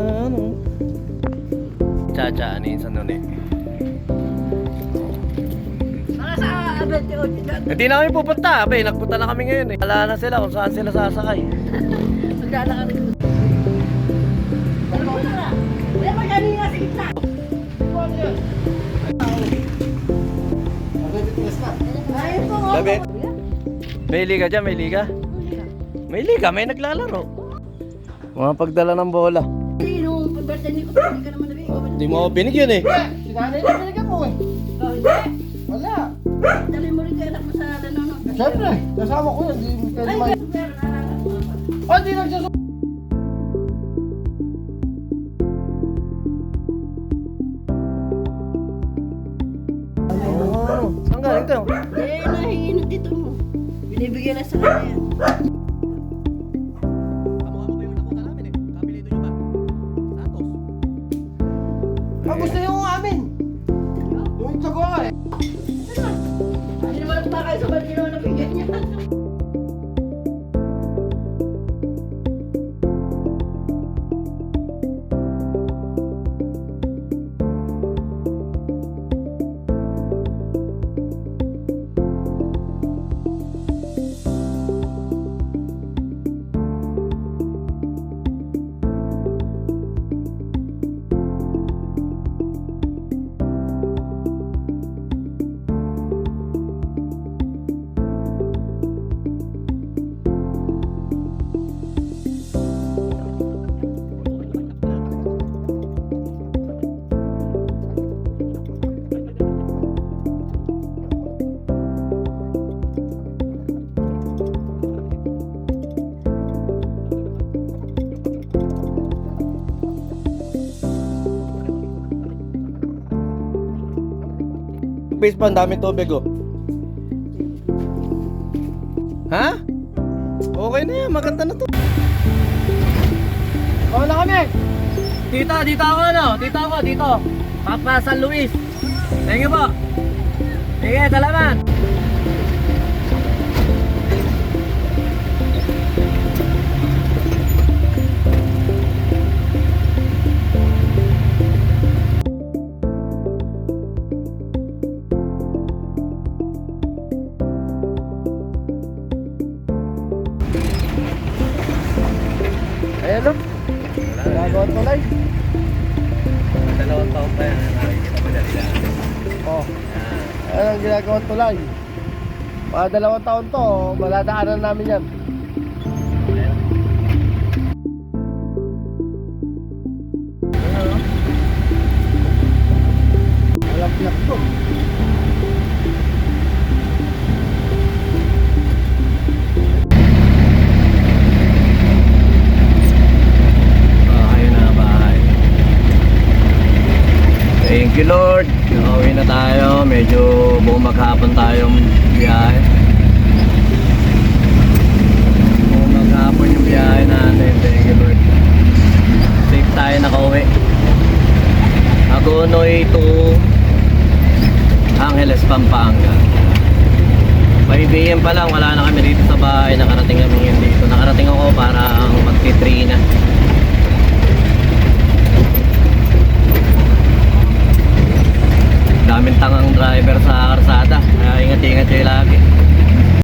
ano. Chacha, ano yun sa nun eh. Hindi na kami pupunta, abe, nagpunta na kami ngayon eh. Wala na sila kung saan sila sasakay. Magdala ka rin. Dalawa na. Wala magkano nga sa gitna. Ayun po. Labi. May liga dyan, may liga. May liga, may naglalaro. Mga pagdala ng bola. Nung pag-birthday ni ko, hindi ka naman nabigyan. Hindi mo ako binigyan eh. Sinanay na binigyan mo eh. Oh, hindi. Wala. Dali mo rin kayo anak mo sa nanonood. Siyempre, kasama ko yun. Hindi pwede Ay, mag... pero naalala. Oh, di nagsasunod. Ano? Saan galing to? Eh, nahingi ng tito mo. Binibigyan na sa kanya yan. Kamukha mo ba yung nakuha namin eh? Kapilito nyo ba? Santos. Ah, gusto yung amin. Yung itsago eh. Hindi naman kumakain sa balik naman nabigyan niya. Base pa, ang dami tubig oh. Ha? Okay na yan, maganda na to. Oo na kami. Dito ako ano? Dito. Papa San Luis. Thank you po. Sige, salamat. Ayan o. Ginagawa tulay. Dalawang taon pa yan. Nakikita mo dali lang. Oh. Ayan ang ginagawa tulay. Mga 2 taon to, maladaanan namin yan. Alam to. Thank you Lord. Nakauwi na tayo. Medyo buong maghapon tayong biyahe. Buong maghapon yung biyahe natin. Thank you Lord. Safe tayo nakauwi. Agonoy to Angeles, Pampanga. 5 AM pa lang. Wala na kami dito sa bahay.